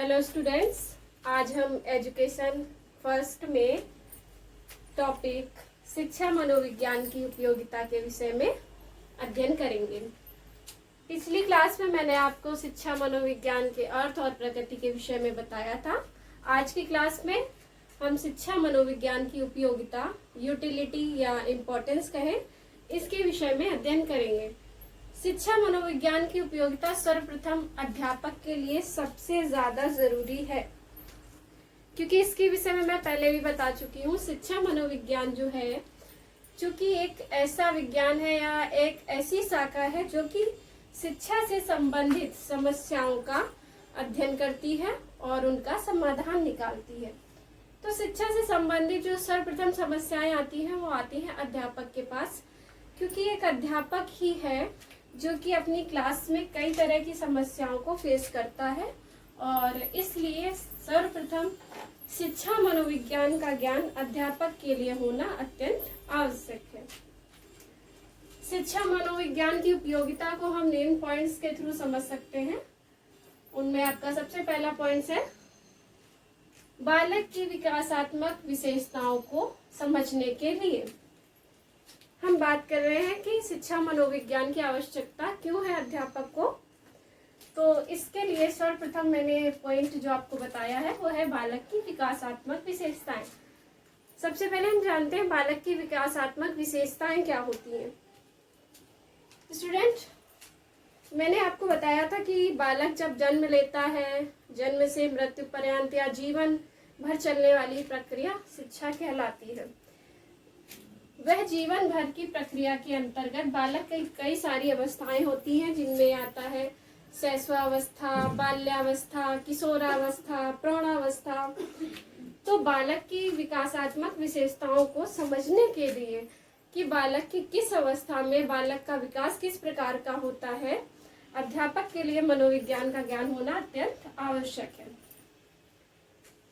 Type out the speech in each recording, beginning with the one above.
Hello students, आज हम education first में टॉपिक शिक्षा मनोविज्ञान की उपयोगिता के विषय में अध्ययन करेंगे। पिछली क्लास में मैंने आपको शिक्षा मनोविज्ञान के अर्थ और प्रकृति के विषय में बताया था। आज की क्लास में हम शिक्षा मनोविज्ञान की उपयोगिता, यूटिलिटी या इम्पोर्टेंस कहें, इसके विषय में अध्ययन करेंगे। शिक्षा मनोविज्ञान की उपयोगिता सर्वप्रथम अध्यापक के लिए सबसे ज्यादा जरूरी है, क्योंकि इसके विषय में मैं पहले भी बता चुकी हूँ। शिक्षा मनोविज्ञान जो है, चूंकि एक ऐसा विज्ञान है या एक ऐसी शाखा है जो कि शिक्षा से संबंधित समस्याओं का अध्ययन करती है और उनका समाधान निकालती है। तो शिक्षा से संबंधित जो सर्वप्रथम समस्याएं आती हैं वो आती हैं अध्यापक के पास, क्योंकि एक अध्यापक ही है जो कि अपनी क्लास में कई तरह की समस्याओं को फेस करता है, और इसलिए सर्वप्रथम शिक्षा मनोविज्ञान का ज्ञान अध्यापक के लिए होना अत्यंत आवश्यक है। शिक्षा मनोविज्ञान की उपयोगिता को हम निम्न पॉइंट्स के थ्रू समझ सकते हैं। उनमें आपका सबसे पहला पॉइंट है बालक की विकासात्मक विशेषताओं को समझने के लिए। हम बात कर रहे हैं कि शिक्षा मनोविज्ञान की आवश्यकता क्यों है अध्यापक को। तो इसके लिए सर्वप्रथम मैंने पॉइंट जो आपको बताया है वो है बालक की विकासात्मक विशेषताएं। सबसे पहले हम जानते हैं बालक की विकासात्मक विशेषताएं क्या होती हैं। स्टूडेंट, मैंने आपको बताया था कि बालक जब जन्म लेता है, जन्म से मृत्यु पर्यंत या जीवन भर चलने वाली प्रक्रिया शिक्षा कहलाती है। वह जीवन भर की प्रक्रिया के अंतर्गत बालक की कई सारी अवस्थाएं होती हैं, जिनमें आता है शैशवावस्था, बाल्यावस्था, किशोरावस्था, प्रौढ़ावस्था। तो बालक की विकासात्मक विशेषताओं को समझने के लिए कि बालक की किस अवस्था में बालक का विकास किस प्रकार का होता है, अध्यापक के लिए मनोविज्ञान का ज्ञान होना अत्यंत आवश्यक है।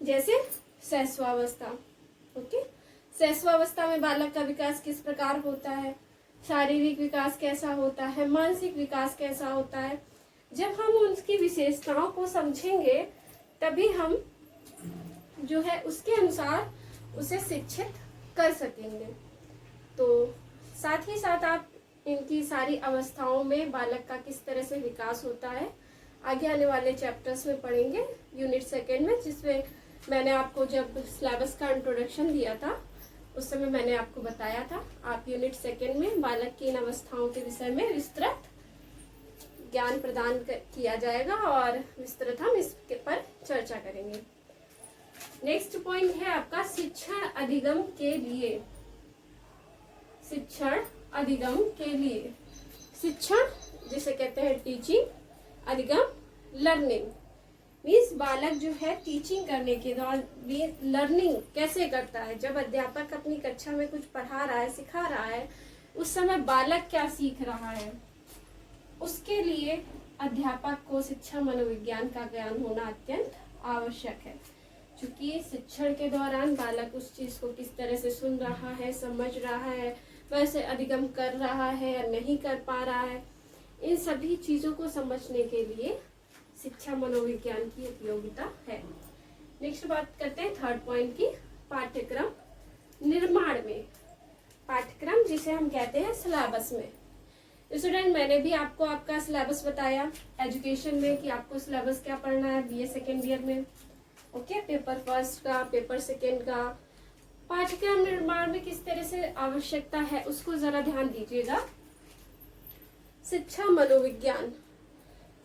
जैसे शैशवावस्था, ओके, शैशवावस्था में बालक का विकास किस प्रकार होता है, शारीरिक विकास कैसा होता है, मानसिक विकास कैसा होता है। जब हम उसकी विशेषताओं को समझेंगे तभी हम जो है उसके अनुसार उसे शिक्षित कर सकेंगे। तो साथ ही साथ आप इनकी सारी अवस्थाओं में बालक का किस तरह से विकास होता है आगे आने वाले चैप्टर्स में पढ़ेंगे, यूनिट सेकेंड में, जिसमें मैंने आपको जब सिलेबस का इंट्रोडक्शन दिया था उस समय मैंने आपको बताया था। आप यूनिट सेकेंड में बालक की इन अवस्थाओं के विषय में विस्तृत ज्ञान प्रदान किया जाएगा और विस्तृत हम इसके पर चर्चा करेंगे। नेक्स्ट पॉइंट है आपका शिक्षण अधिगम के लिए। शिक्षण अधिगम के लिए, शिक्षण जिसे कहते हैं टीचिंग, अधिगम लर्निंग। मीन्स बालक जो है टीचिंग करने के दौरान लर्निंग कैसे करता है। जब अध्यापक अपनी कक्षा में कुछ पढ़ा रहा है, सिखा रहा है, उस समय बालक क्या सीख रहा है, उसके लिए अध्यापक को शिक्षा मनोविज्ञान का ज्ञान होना अत्यंत आवश्यक है। क्योंकि शिक्षण के दौरान बालक उस चीज को किस तरह से सुन रहा है, समझ रहा है, वैसे अधिगम कर रहा है या नहीं कर पा रहा है, इन सभी चीजों को समझने के लिए शिक्षा मनोविज्ञान की उपयोगिता है। नेक्स्ट बात करते हैं थर्ड पॉइंट की, पाठ्यक्रम निर्माण में। पाठ्यक्रम जिसे हम कहते हैं सिलेबस में। स्टूडेंट, मैंने भी आपको आपका सिलेबस बताया एजुकेशन में कि आपको सिलेबस क्या पढ़ना है बीए सेकेंड ईयर में। ओके, पेपर फर्स्ट का, पेपर सेकेंड का। पाठ्यक्रम निर्माण में किस तरह से आवश्यकता है उसको जरा ध्यान दीजिएगा। शिक्षा मनोविज्ञान,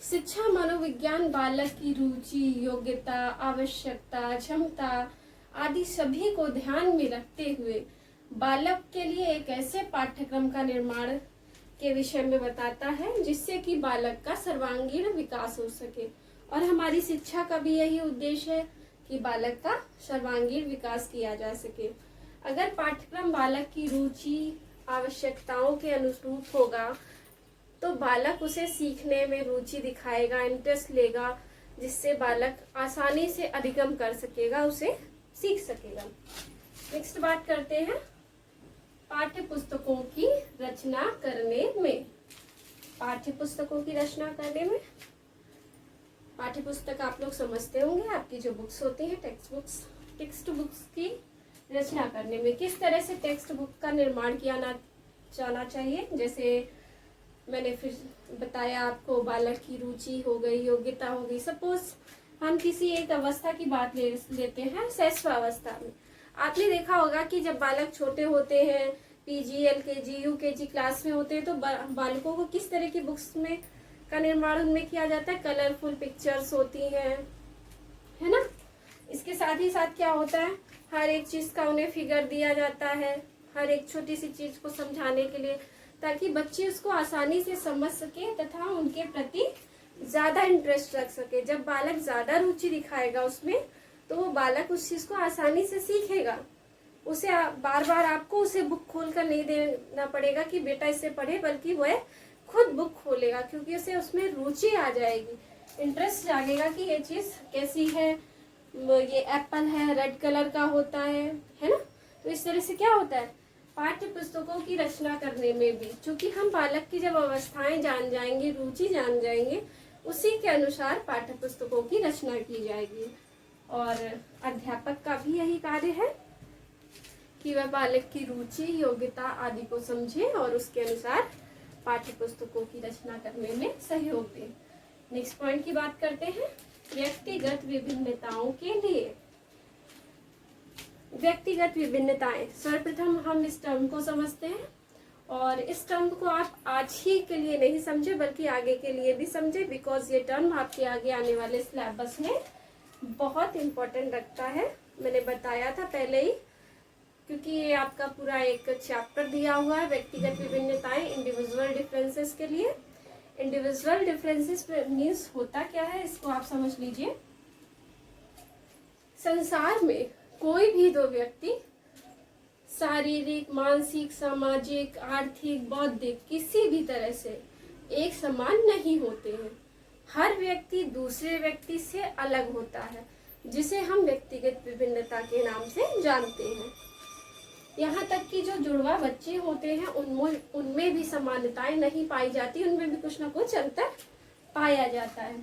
शिक्षा मनोविज्ञान बालक की रुचि, योग्यता, आवश्यकता, क्षमता आदि सभी को ध्यान में रखते हुए बालक के लिए एक ऐसे पाठ्यक्रम का निर्माण के विषय में बताता है जिससे कि बालक का सर्वांगीण विकास हो सके। और हमारी शिक्षा का भी यही उद्देश्य है कि बालक का सर्वांगीण विकास किया जा सके। अगर पाठ्यक्रम बालक की रुचि, आवश्यकताओं के अनुरूप होगा तो बालक उसे सीखने में रुचि दिखाएगा, इंटरेस्ट लेगा, जिससे बालक आसानी से अधिगम कर सकेगा, उसे सीख सकेगा। नेक्स्ट बात करते हैं पाठ्य पुस्तकों की रचना करने में। पाठ्य पुस्तकों की रचना करने में पाठ्य पुस्तक आप लोग समझते होंगे, आपकी जो बुक्स होती हैं टेक्स्ट बुक्स की रचना करने में किस तरह से टेक्स्ट बुक का निर्माण किया जाना चाहिए। जैसे मैंने फिर बताया आपको, बालक की रुचि हो गई, योग्यता हो गई। सपोज हम किसी एक अवस्था की बात लेते हैं, शैशवावस्था में आपने देखा होगा कि जब बालक छोटे होते हैं, पीजी, एलकेजी, यूकेजी क्लास में होते हैं, तो बालकों को किस तरह की बुक्स में का निर्माण उनमें किया जाता है, कलरफुल पिक्चर्स होती हैं, है ना। इसके साथ ही साथ क्या होता है, हर एक चीज का उन्हें फिगर दिया जाता है, हर एक छोटी सी चीज को समझाने के लिए, ताकि बच्चे उसको आसानी से समझ सके तथा उनके प्रति ज्यादा इंटरेस्ट रख सके। जब बालक ज्यादा रुचि दिखाएगा उसमें, तो वो बालक उस चीज को आसानी से सीखेगा। उसे बार बार आपको उसे बुक खोल कर नहीं देना पड़ेगा कि बेटा इसे पढ़े, बल्कि वह खुद बुक खोलेगा, क्योंकि उसे उसमें रुचि आ जाएगी, इंटरेस्ट जागेगा कि ये चीज कैसी है, ये एप्पल है, रेड कलर का होता है ना। तो इस तरह से क्या होता है, पाठ्य पुस्तकों की रचना करने में भी, चूंकि हम बालक की जब अवस्थाएं जान जाएंगे, रुचि जान जाएंगे, उसी के अनुसार पाठ्य पुस्तकों की रचना की जाएगी। और अध्यापक का भी यही कार्य है कि वह बालक की रुचि, योग्यता आदि को समझे और उसके अनुसार पाठ्य पुस्तकों की रचना करने में सहयोग दे। नेक्स्ट पॉइंट की बात करते हैं, व्यक्तिगत विभिन्नताओं के लिए। व्यक्तिगत विभिन्नताएं, सर्वप्रथम हम इस टर्म को समझते हैं, और इस टर्म को आप आज ही के लिए नहीं समझे बल्कि आगे के लिए भी समझे, बिकॉज ये टर्म आपके आगे आने वाले सिलेबस में बहुत इम्पोर्टेंट रखता है। मैंने बताया था पहले ही, क्योंकि ये आपका पूरा एक चैप्टर दिया हुआ है, व्यक्तिगत विभिन्नताएं, इंडिविजुअल डिफरेंसेस के लिए। इंडिविजुअल डिफरेंसेस मीन्स होता क्या है, इसको आप समझ लीजिए। संसार में कोई भी दो व्यक्ति शारीरिक, मानसिक, सामाजिक, आर्थिक, बौद्धिक किसी भी तरह से एक समान नहीं होते हैं। हर व्यक्ति दूसरे व्यक्ति से अलग होता है, जिसे हम व्यक्तिगत विभिन्नता के नाम से जानते हैं। यहाँ तक कि जो जुड़वा बच्चे होते हैं उनमें भी समानताएं नहीं पाई जाती, उनमें भी कुछ ना कुछ अंतर पाया जाता है,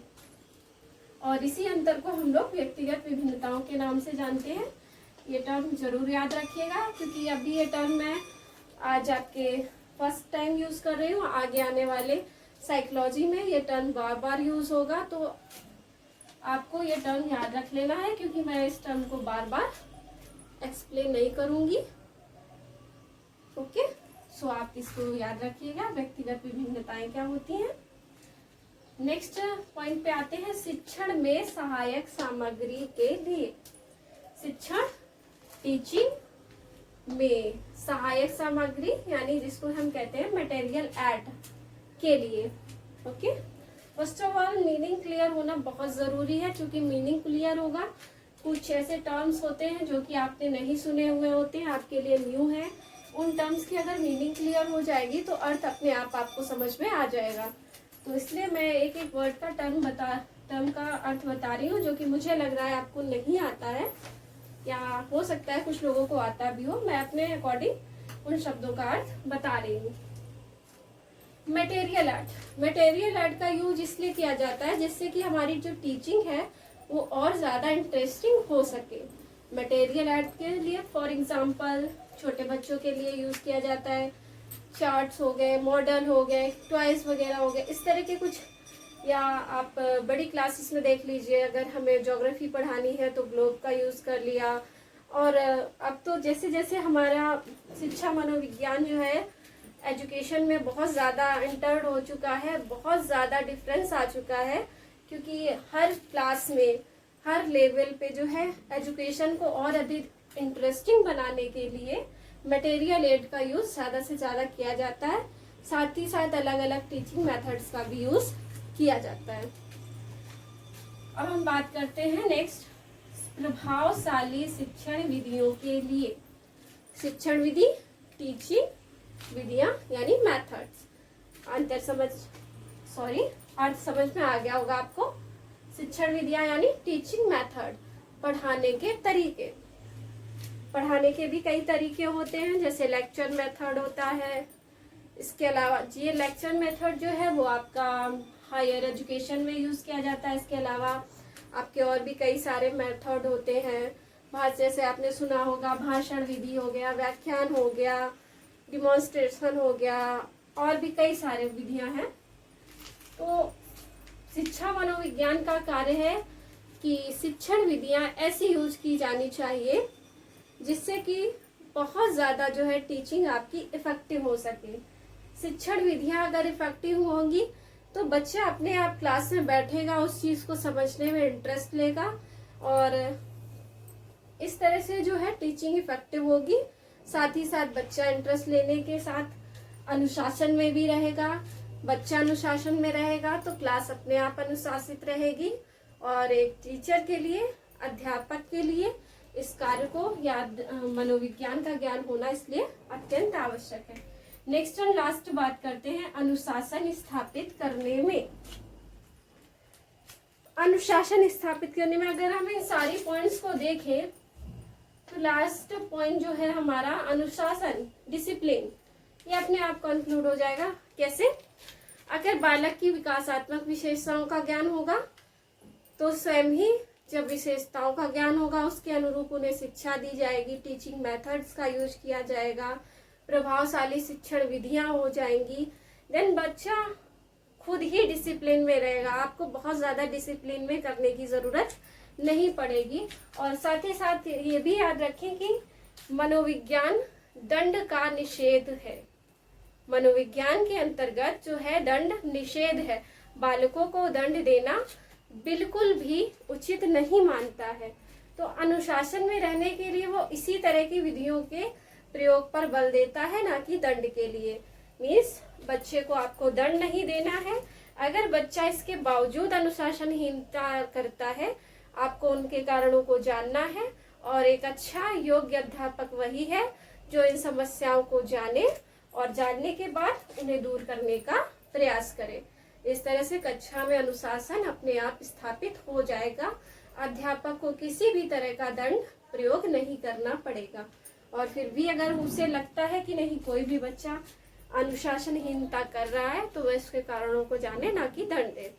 और इसी अंतर को हम लोग व्यक्तिगत विभिन्नताओं के नाम से जानते हैं। ये टर्म जरूर याद रखिएगा, क्योंकि अभी ये टर्म मैं आज आपके फर्स्ट टाइम यूज कर रही हूँ। आगे आने वाले साइकोलॉजी में ये टर्म बार बार यूज होगा, तो आपको ये टर्म याद रख लेना है, क्योंकि मैं इस टर्म को बार बार एक्सप्लेन नहीं करूंगी। ओके, सो आप इसको याद रखिएगा, व्यक्तिगत विभिन्नताएं क्या होती हैं। नेक्स्ट पॉइंट पे आते हैं, शिक्षण में सहायक सामग्री के लिए। शिक्षण, टीचिंग में सहायक सामग्री, यानी जिसको हम कहते हैं मटेरियल ऐड के लिए। Okay, first of all meaning clear होना बहुत जरूरी है, क्योंकि मीनिंग क्लियर होगा। कुछ ऐसे टर्म्स होते हैं जो कि आपने नहीं सुने हुए होते हैं, आपके लिए न्यू है। उन टर्म्स की अगर मीनिंग क्लियर हो जाएगी तो अर्थ अपने आप आपको समझ में आ जाएगा। तो इसलिए मैं एक एक वर्ड का टर्म का अर्थ बता रही हूँ, जो कि मुझे लग रहा है आपको नहीं आता है, या हो सकता है कुछ लोगों को आता भी हो। मैं अपने अकॉर्डिंग उन शब्दों का अर्थ बता रही हूँ। मटेरियल आर्ट, मटेरियल आर्ट का यूज इसलिए किया जाता है जिससे कि हमारी जो टीचिंग है वो और ज्यादा इंटरेस्टिंग हो सके। मटेरियल आर्ट के लिए फॉर एग्जांपल छोटे बच्चों के लिए यूज किया जाता है, चार्ट्स हो गए, मॉडल हो गए, टॉयज वगैरह हो गए, इस तरह के कुछ। या आप बड़ी क्लासेस में देख लीजिए, अगर हमें ज्योग्राफी पढ़ानी है तो ग्लोब का यूज कर लिया। और अब तो जैसे जैसे हमारा शिक्षा मनोविज्ञान जो है एजुकेशन में बहुत ज़्यादा इंटर्ड हो चुका है, बहुत ज़्यादा डिफरेंस आ चुका है, क्योंकि हर क्लास में, हर लेवल पे जो है एजुकेशन को और अधिक इंटरेस्टिंग बनाने के लिए मटेरियल एड का यूज ज़्यादा से ज़्यादा किया जाता है। साथ ही साथ अलग अलग टीचिंग मेथड्स का भी यूज किया जाता है। अब हम बात करते हैं नेक्स्ट, प्रभावशाली शिक्षण विधियों के लिए। शिक्षण विधि, टीचिंग विधियां यानी मेथड्स। अर्थ समझ में आ गया होगा आपको। शिक्षण विधियां यानी टीचिंग मेथड, पढ़ाने के तरीके। पढ़ाने के भी कई तरीके होते हैं, जैसे लेक्चर मेथड होता है। इसके अलावा ये लेक्चर मेथड जो है वो आपका हायर एजुकेशन में यूज़ किया जाता है। इसके अलावा आपके और भी कई सारे मेथड होते हैं। जैसे आपने सुना होगा भाषण विधि हो गया, व्याख्यान हो गया, डिमॉन्स्ट्रेशन हो गया, और भी कई सारे विधियां हैं। तो शिक्षा मनोविज्ञान का कार्य है कि शिक्षण विधियां ऐसी यूज की जानी चाहिए जिससे कि बहुत ज़्यादा जो है टीचिंग आपकी इफेक्टिव हो सके। शिक्षण विधियां अगर इफेक्टिव होंगी तो बच्चा अपने आप क्लास में बैठेगा, उस चीज़ को समझने में इंटरेस्ट लेगा, और इस तरह से जो है टीचिंग इफेक्टिव होगी। साथ ही साथ बच्चा इंटरेस्ट लेने के साथ अनुशासन में भी रहेगा। बच्चा अनुशासन में रहेगा तो क्लास अपने आप अनुशासित रहेगी, और एक टीचर के लिए, अध्यापक के लिए इस कार्य को या मनोविज्ञान का ज्ञान होना इसलिए अत्यंत आवश्यक है। नेक्स्ट एंड लास्ट बात करते हैं अनुशासन स्थापित करने में। अनुशासन स्थापित करने में अगर हम इन सारी पॉइंट्स को देखें तो लास्ट पॉइंट जो है हमारा अनुशासन, डिसिप्लिन, ये अपने आप कंक्लूड हो जाएगा। कैसे? अगर बालक की विकासात्मक विशेषताओं का ज्ञान होगा तो स्वयं ही जब विशेषताओं का ज्ञान होगा उसके अनुरूप उन्हें शिक्षा दी जाएगी, टीचिंग मेथड्स का यूज किया जाएगा, प्रभावशाली शिक्षण विधियां हो जाएंगी, देन बच्चा खुद ही डिसिप्लिन में रहेगा। आपको बहुत ज्यादा डिसिप्लिन में करने की जरूरत नहीं पड़ेगी। और साथ ही साथ ये भी याद रखें कि मनोविज्ञान दंड का निषेध है। मनोविज्ञान के अंतर्गत जो है दंड निषेध है। बालकों को दंड देना बिल्कुल भी उचित नहीं मानता है। तो अनुशासन में रहने के लिए वो इसी तरह की विधियों के प्रयोग पर बल देता है, ना कि दंड के लिए। मीन्स बच्चे को आपको दंड नहीं देना है। अगर बच्चा इसके बावजूद अनुशासनहीनता करता है, आपको उनके कारणों को जानना है, और एक अच्छा योग्य अध्यापक वही है जो इन समस्याओं को जाने और जानने के बाद उन्हें दूर करने का प्रयास करे। इस तरह से कक्षा में अनुशासन अपने आप स्थापित हो जाएगा। अध्यापक को किसी भी तरह का दंड प्रयोग नहीं करना पड़ेगा। और फिर भी अगर उसे लगता है कि नहीं, कोई भी बच्चा अनुशासनहीनता कर रहा है, तो वह इसके कारणों को जाने, ना कि दंड दे।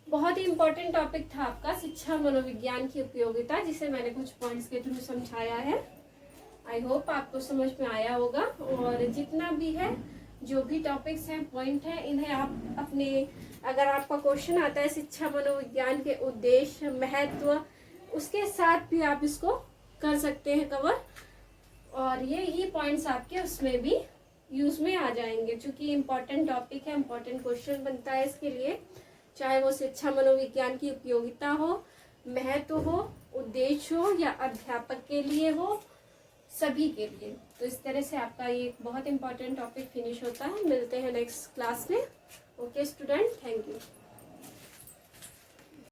बहुत ही इम्पोर्टेंट टॉपिक था आपका शिक्षा मनोविज्ञान की उपयोगिता, जिसे मैंने कुछ पॉइंट्स के थ्रू समझाया है। आई होप आपको समझ में आया होगा। और जितना भी है, जो भी टॉपिक्स हैं, पॉइंट है, इन्हें आप अपने, अगर आपका क्वेश्चन आता है शिक्षा मनोविज्ञान के उद्देश्य, महत्व, उसके साथ भी आप इसको कर सकते हैं कवर, और ये पॉइंट्स आपके उसमें भी यूज में आ जाएंगे। क्योंकि इम्पोर्टेंट टॉपिक है, इम्पोर्टेंट क्वेश्चन बनता है इसके लिए, चाहे वो शिक्षा मनोविज्ञान की उपयोगिता हो, महत्व हो, उद्देश्य हो, या अध्यापक के लिए हो, सभी के लिए। तो इस तरह से आपका ये बहुत इंपॉर्टेंट टॉपिक फिनिश होता है। मिलते हैं नेक्स्ट क्लास में। Okay student, thank you.